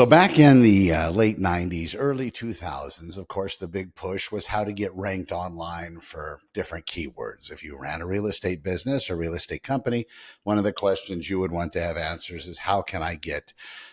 So back in the late 90s, early 2000s, of course, the big push was how to get ranked online for different keywords. If you ran a real estate business or real estate company, one of the questions you would want to have answers is how can I get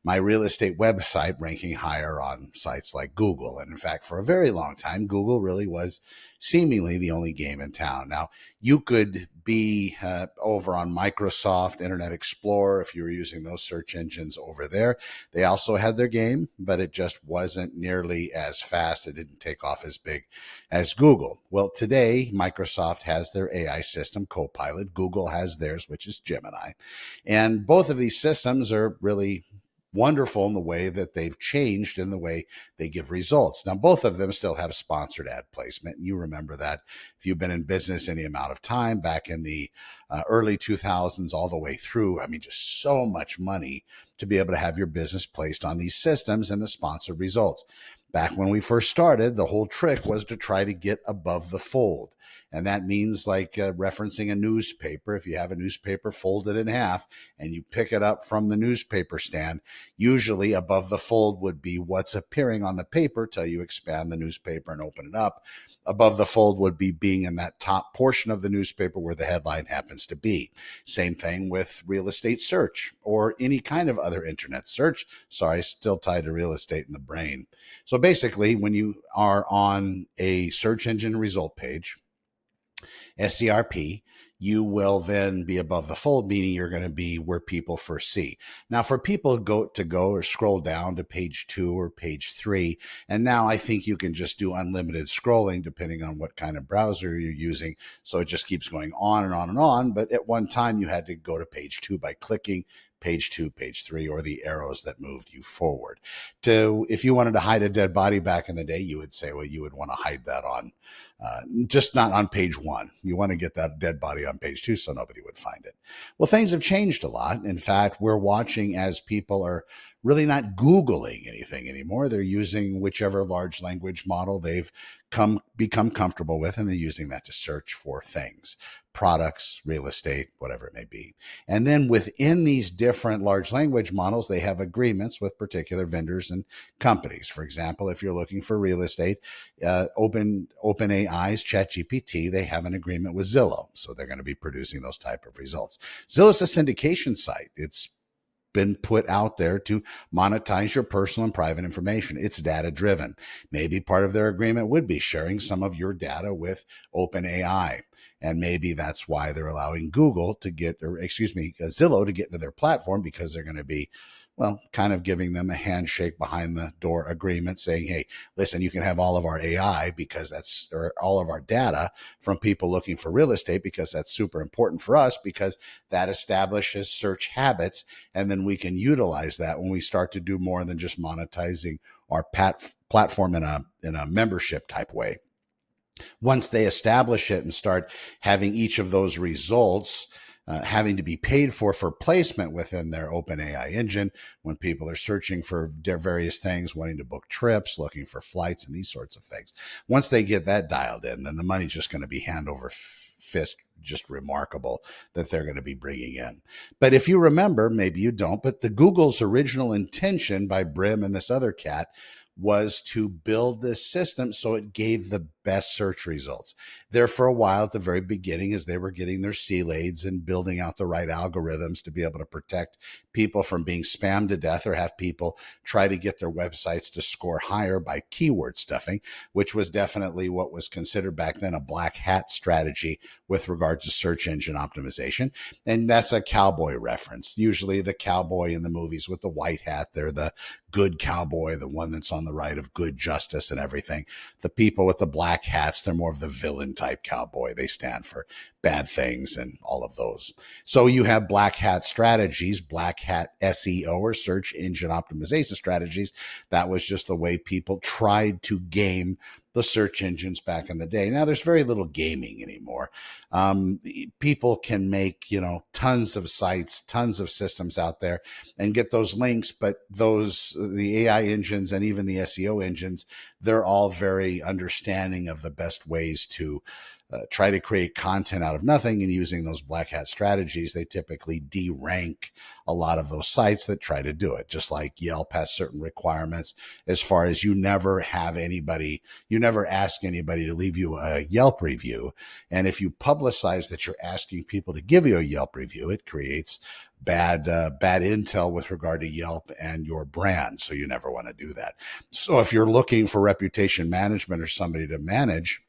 my real estate website ranking higher on sites like Google? And in fact, for a very long time, Google really was seemingly the only game in town. Now, you could be over on Microsoft Internet Explorer if you were using those search engines over there. They also had their game, but it just wasn't nearly as fast. It didn't take off as big as Google. Well, today, Microsoft has their AI system, Copilot. Google has theirs, which is Gemini. And both of these systems are really wonderful in the way that they've changed in the way they give results. Now, both of them still have sponsored ad placement. You remember that if you've been in business any amount of time back in the early 2000s all the way through. I mean, just so much money to be able to have your business placed on these systems and the sponsored results. Back when we first started, the whole trick was to try to get above the fold. And that means like referencing a newspaper. If you have a newspaper folded in half and you pick it up from the newspaper stand, usually above the fold would be what's appearing on the paper till you expand the newspaper and open it up. Above the fold would be being in that top portion of the newspaper where the headline happens to be. Same thing with real estate search or any kind of other internet search. Sorry, still tied to real estate in the brain. So basically, when you are on a search engine result page, SERP, you will then be above the fold, meaning you're going to be where people first see. Now, for people go or scroll down to page 2 or page 3, and now I think you can just do unlimited scrolling depending on what kind of browser you're using. So it just keeps going on and on and on. But at one time, you had to go to page 2 by clicking page 2, page 3, or the arrows that moved you forward. If you wanted to hide a dead body back in the day, you would say, well, you would want to hide that on, just not on page 1. You want to get that dead body on page 2 so nobody would find it. Well, things have changed a lot. In fact, we're watching as people are really not Googling anything anymore. They're using whichever large language model they've become comfortable with, and they're using that to search for things, products, real estate, whatever it may be. And then within these different large language models, they have agreements with particular vendors and companies. For example, if you're looking for real estate, OpenAI's ChatGPT, they have an agreement with Zillow. So they're going to be producing those type of results. Zillow's a syndication site. It's been put out there to monetize your personal and private information. It's data driven. Maybe part of their agreement would be sharing some of your data with OpenAI. And maybe that's why they're allowing Zillow to get into their platform, because they're going to be, well, kind of giving them a handshake behind the door agreement saying, hey, listen, you can have all of our AI or all of our data from people looking for real estate, because that's super important for us, because that establishes search habits. And then we can utilize that when we start to do more than just monetizing our platform in a membership type way. Once they establish it and start having each of those results having to be paid for placement within their OpenAI engine, when people are searching for their various things, wanting to book trips, looking for flights and these sorts of things. Once they get that dialed in, then the money's just going to be hand over fist. Just remarkable that they're going to be bringing in. But if you remember, maybe you don't, but the Google's original intention by Brim and this other cat was to build this system so it gave the best search results. There for a while at the very beginning, as they were getting their C-lades and building out the right algorithms to be able to protect people from being spammed to death, or have people try to get their websites to score higher by keyword stuffing, which was definitely what was considered back then a black hat strategy with regard to search engine optimization. And that's a cowboy reference. Usually the cowboy in the movies with the white hat, they're the good cowboy, the one that's on the right of good justice and everything. The people with the black hats, they're more of the villain type cowboy. They stand for bad things and all of those. So you have black hat strategies, black hat SEO or search engine optimization strategies. That was just the way people tried to game the search engines back in the day. Now there's very little gaming anymore. People can make, tons of sites, tons of systems out there and get those links, but the AI engines and even the SEO engines, they're all very understanding of the best ways to try to create content out of nothing and using those black hat strategies, they typically de-rank a lot of those sites that try to do it. Just like Yelp has certain requirements as far as you never ask anybody to leave you a Yelp review. And if you publicize that you're asking people to give you a Yelp review, it creates bad intel with regard to Yelp and your brand. So you never want to do that. So if you're looking for reputation management or somebody to manage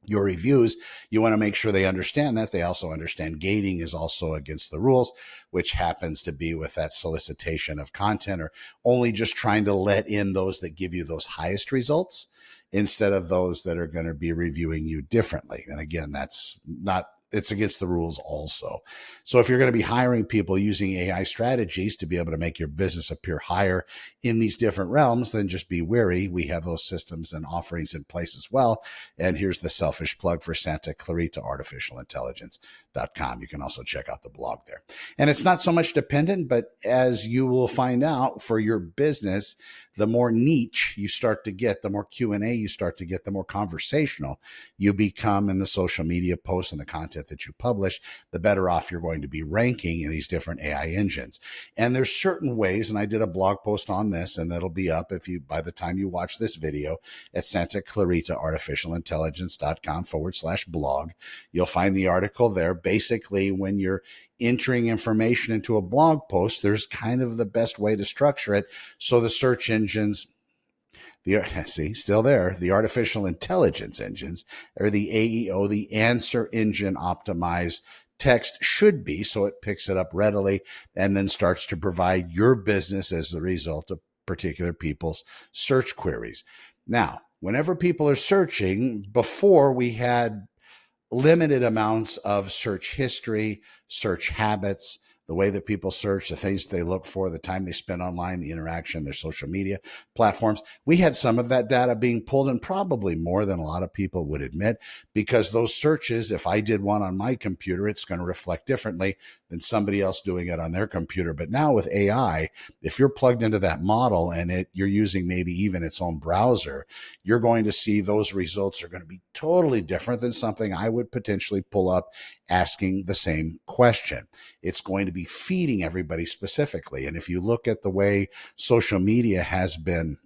your reviews, you want to make sure they understand that. They also understand gating is also against the rules, which happens to be with that solicitation of content, or only just trying to let in those that give you those highest results instead of those that are going to be reviewing you differently. And again, it's against the rules also. So if you're going to be hiring people using AI strategies to be able to make your business appear higher in these different realms, then just be wary. We have those systems and offerings in place as well. And here's the selfish plug for Santa Clarita Artificial Intelligence.com. You can also check out the blog there. And it's not so much dependent, but as you will find out for your business, the more niche you start to get, the more Q&A you start to get, the more conversational you become in the social media posts and the content that you publish, the better off you're going to be ranking in these different AI engines. And there's certain ways, and I did a blog post on this, and that'll be up by the time you watch this video at Santa Clarita Artificial Intelligence.com/blog. You'll find the article there. Basically, when you're entering information into a blog post, there's kind of the best way to structure it. So the search engines, the artificial intelligence engines, or the AEO, the answer engine optimized text should be, so it picks it up readily and then starts to provide your business as the result of particular people's search queries. Now, whenever people are searching, before we had limited amounts of search history, search habits, the way that people search, the things they look for, the time they spend online, the interaction, their social media platforms. We had some of that data being pulled, and probably more than a lot of people would admit, because those searches, if I did one on my computer, it's going to reflect differently than somebody else doing it on their computer. But now with AI, if you're plugged into that model and you're using maybe even its own browser, you're going to see those results are going to be totally different than something I would potentially pull up asking the same question. It's going to be feeding everybody specifically. And if you look at the way social media has been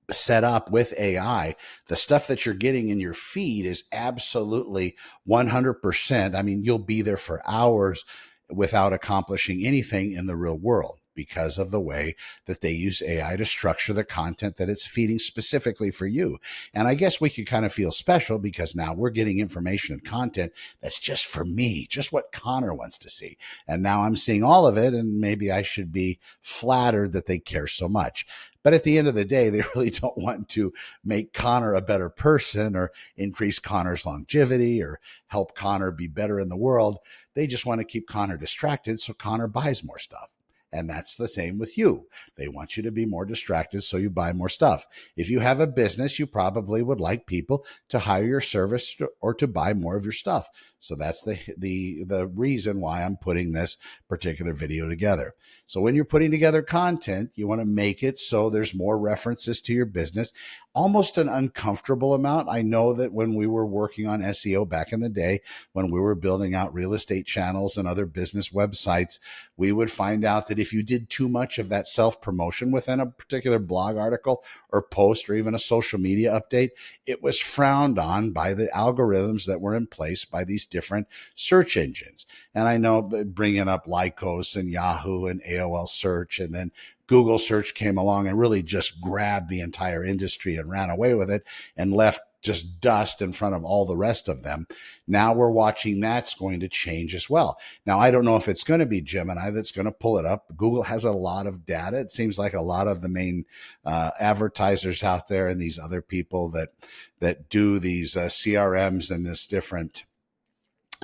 set up with AI, the stuff that you're getting in your feed is absolutely 100%. I mean, you'll be there for hours without accomplishing anything in the real world, because of the way that they use AI to structure the content that it's feeding specifically for you. And I guess we could kind of feel special because now we're getting information and content that's just for me, just what Connor wants to see. And now I'm seeing all of it, and maybe I should be flattered that they care so much. But at the end of the day, they really don't want to make Connor a better person or increase Connor's longevity or help Connor be better in the world. They just want to keep Connor distracted so Connor buys more stuff. And that's the same with you. They want you to be more distracted so you buy more stuff. If you have a business, you probably would like people to hire your service or to buy more of your stuff. So that's the reason why I'm putting this particular video together. So when you're putting together content, you want to make it so there's more references to your business, almost an uncomfortable amount. I know that when we were working on SEO back in the day, when we were building out real estate channels and other business websites, we would find out that if you did too much of that self-promotion within a particular blog article or post or even a social media update, it was frowned on by the algorithms that were in place by these different search engines. And I know bringing up Lycos and Yahoo and AOL search, and then Google search came along and really just grabbed the entire industry and ran away with it and left just dust in front of all the rest of them. Now we're watching that's going to change as well. Now, I don't know if it's going to be Gemini that's going to pull it up. Google has a lot of data. It seems like a lot of the main advertisers out there and these other people that do these CRMs and this different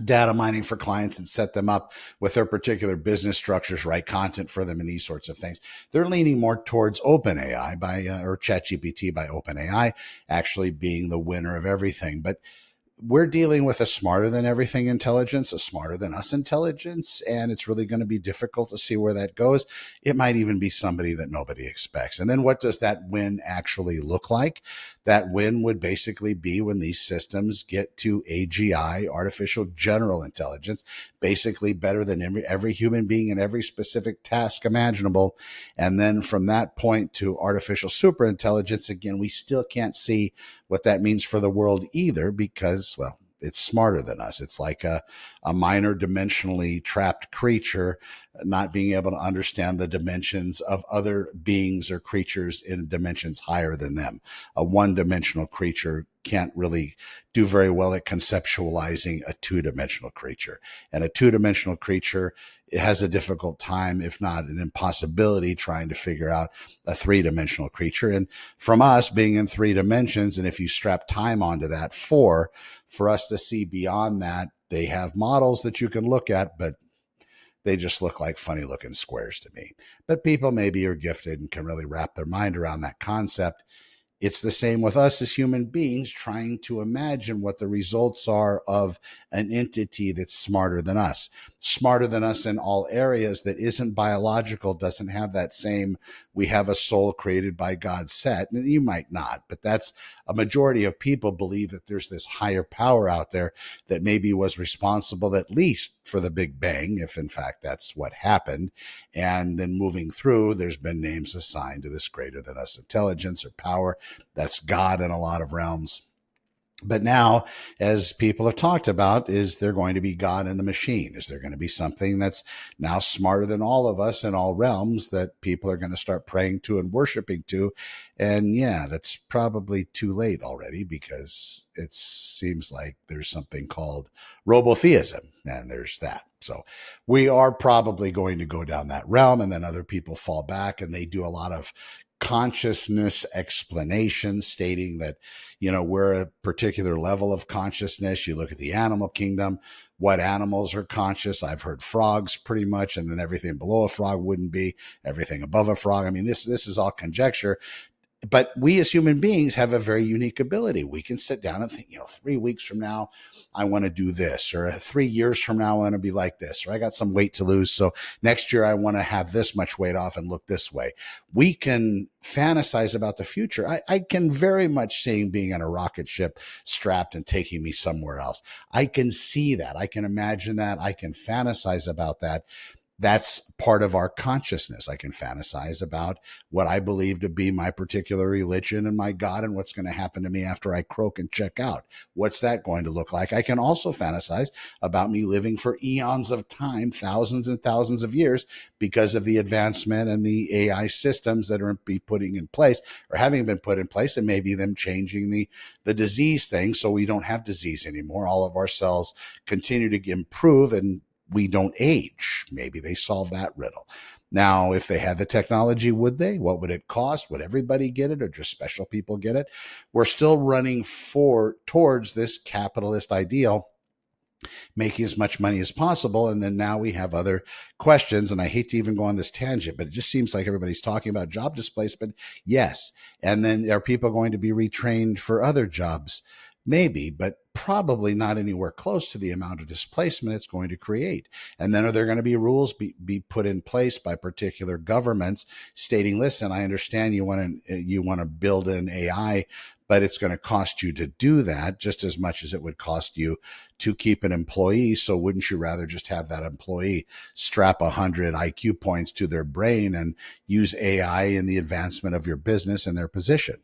data mining for clients and set them up with their particular business structures, write content for them and these sorts of things. They're leaning more towards OpenAI or ChatGPT by OpenAI actually being the winner of everything. But we're dealing with a smarter than everything intelligence, a smarter than us intelligence, and it's really going to be difficult to see where that goes. It might even be somebody that nobody expects. And then what does that win actually look like? That win would basically be when these systems get to AGI, artificial general intelligence, basically better than every human being in every specific task imaginable. And then from that point to artificial superintelligence, again, we still can't see what that means for the world either, because, well, it's smarter than us. It's like a minor dimensionally trapped creature not being able to understand the dimensions of other beings or creatures in dimensions higher than them. A one-dimensional creature can't really do very well at conceptualizing a two-dimensional creature. And a two-dimensional creature has a difficult time, if not an impossibility, trying to figure out a three-dimensional creature. And from us being in three dimensions, and if you strap time onto that, for us to see beyond that, they have models that you can look at, but they just look like funny looking squares to me. But people maybe are gifted and can really wrap their mind around that concept. It's the same with us as human beings trying to imagine what the results are of an entity that's smarter than us in all areas, that isn't biological, doesn't have that same, we have a soul created by God set. And you might not, but that's a majority of people believe that there's this higher power out there that maybe was responsible at least for the Big Bang, if in fact that's what happened. And then moving through, there's been names assigned to this greater than us intelligence or power. That's God in a lot of realms. But now, as people have talked about, is there going to be God in the machine? Is there going to be something that's now smarter than all of us in all realms that people are going to start praying to and worshiping to? And yeah, that's probably too late already, because it seems like there's something called robotheism, and there's that. So we are probably going to go down that realm, and then other people fall back and they do a lot of consciousness explanation, stating that, we're a particular level of consciousness. You look at the animal kingdom, what animals are conscious. I've heard frogs pretty much, and then everything below a frog wouldn't be, everything above a frog. I mean, this is all conjecture. But we as human beings have a very unique ability. We can sit down and think, 3 weeks from now, I want to do this, or 3 years from now, I want to be like this, or I got some weight to lose, so next year I want to have this much weight off and look this way. We can fantasize about the future. I can very much see being in a rocket ship strapped and taking me somewhere else. I can see that. I can imagine that. I can fantasize about that. That's part of our consciousness. I can fantasize about what I believe to be my particular religion and my God, and what's going to happen to me after I croak and check out. What's that going to look like? I can also fantasize about me living for eons of time, thousands and thousands of years, because of the advancement and the AI systems that are be putting in place or having been put in place, and maybe them changing the disease thing so we don't have disease anymore. All of our cells continue to improve and we don't age. Maybe they solve that riddle. Now, if they had the technology, would they? What would it cost? Would everybody get it, or just special people get it? We're still running towards this capitalist ideal, making as much money as possible. And then now we have other questions. And I hate to even go on this tangent, but it just seems like everybody's talking about job displacement. Yes. And then are people going to be retrained for other jobs? Maybe, but probably not anywhere close to the amount of displacement it's going to create. And then are there going to be rules be put in place by particular governments stating, listen, I understand you want to build an AI, but it's going to cost you to do that just as much as it would cost you to keep an employee. So wouldn't you rather just have that employee strap 100 IQ points to their brain and use AI in the advancement of your business and their position?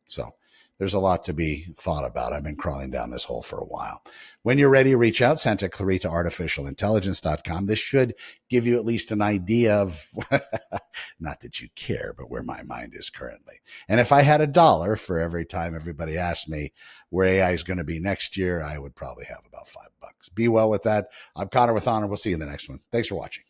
So there's a lot to be thought about. I've been crawling down this hole for a while. When you're ready, reach out, Santa Clarita artificialintelligence.com. This should give you at least an idea of, not that you care, but where my mind is currently. And if I had $1 for every time everybody asked me where AI is going to be next year, I would probably have about $5. Be well with that. I'm Connor with Honor. We'll see you in the next one. Thanks for watching.